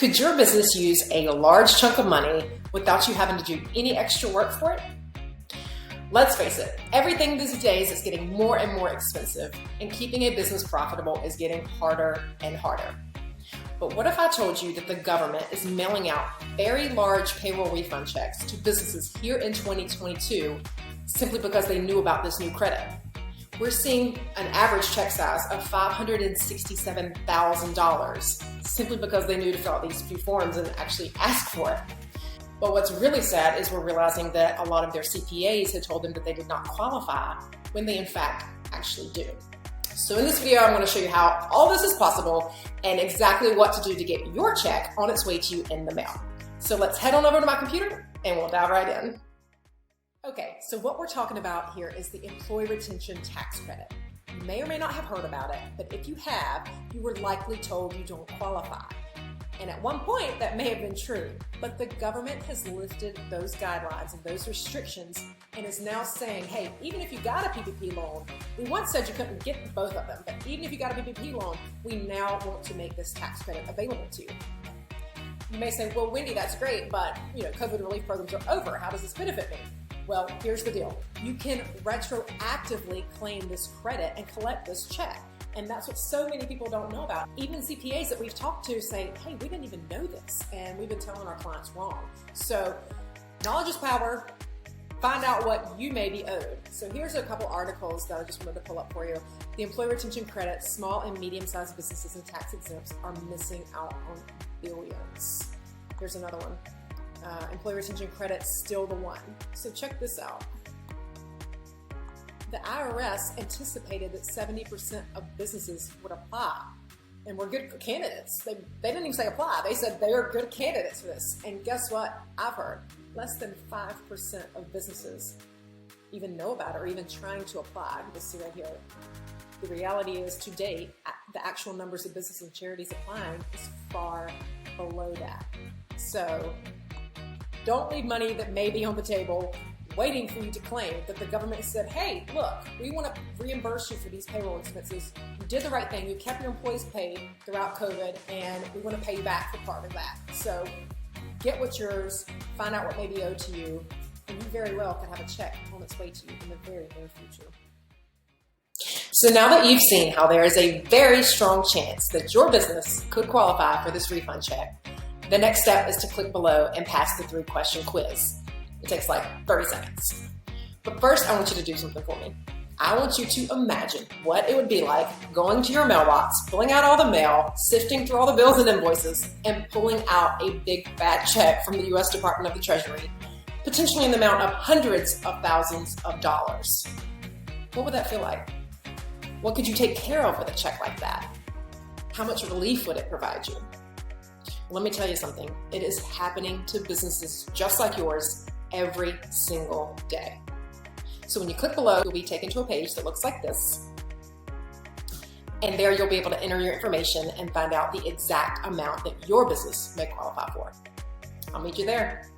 Could your business use a large chunk of money without you having to do any extra work for it? Let's face it, everything these days is getting more and more expensive, and keeping a business profitable is getting harder and harder. But what if I told you that the government is mailing out very large payroll refund checks to businesses here in 2022 simply because they knew about this new credit? We're seeing an average check size of $567,000 simply because they knew to fill out these few forms and actually ask for it. But what's really sad is we're realizing that a lot of their CPAs had told them that they did not qualify when they in fact actually do. So in this video, I'm going to show you how all this is possible and exactly what to do to get your check on its way to you in the mail. So let's head on over to my computer and we'll dive right in. Okay, so what we're talking about here is the Employee Retention Tax Credit. You may or may not have heard about it, but if you have, you were likely told you don't qualify. And at one point, that may have been true, but the government has lifted those guidelines and those restrictions and is now saying, hey, even if you got a PPP loan, we once said you couldn't get both of them, but even if you got a PPP loan, we now want to make this tax credit available to you. You may say, well, Wendy, that's great, but COVID relief programs are over. How does this benefit me? Well, here's the deal. You can retroactively claim this credit and collect this check. And that's what so many people don't know about. Even CPAs that we've talked to say, hey, we didn't even know this, and we've been telling our clients wrong. So knowledge is power. Find out what you may be owed. So here's a couple articles that I just wanted to pull up for you. The Employee Retention Credit, small and medium-sized businesses and tax exempts are missing out on billions. Here's another one. Employee Retention Credit, still the one. So check this out. The IRS anticipated that 70% of businesses would apply and were good candidates. They didn't even say apply. They said they are good candidates for this. And guess what? I've heard less than 5% of businesses even know about it or even trying to apply. You can see right here. The reality is, to date, the actual numbers of businesses and charities applying is far below that. So don't leave money that may be on the table waiting for you to claim that the government said, hey, look, we want to reimburse you for these payroll expenses. You did the right thing. You kept your employees paid throughout COVID, and we want to pay you back for part of that. So get what's yours, find out what may be owed to you, and you very well could have a check on its way to you in the very near future. So now that you've seen how there is a very strong chance that your business could qualify for this refund check, the next step is to click below and pass the 3-question quiz. It takes like 30 seconds. But first, I want you to do something for me. I want you to imagine what it would be like going to your mailbox, pulling out all the mail, sifting through all the bills and invoices, and pulling out a big fat check from the U.S. Department of the Treasury, potentially in the amount of hundreds of thousands of dollars. What would that feel like? What could you take care of with a check like that? How much relief would it provide you? Let me tell you something. It is happening to businesses just like yours every single day. So when you click below, you'll be taken to a page that looks like this. And there you'll be able to enter your information and find out the exact amount that your business may qualify for. I'll meet you there.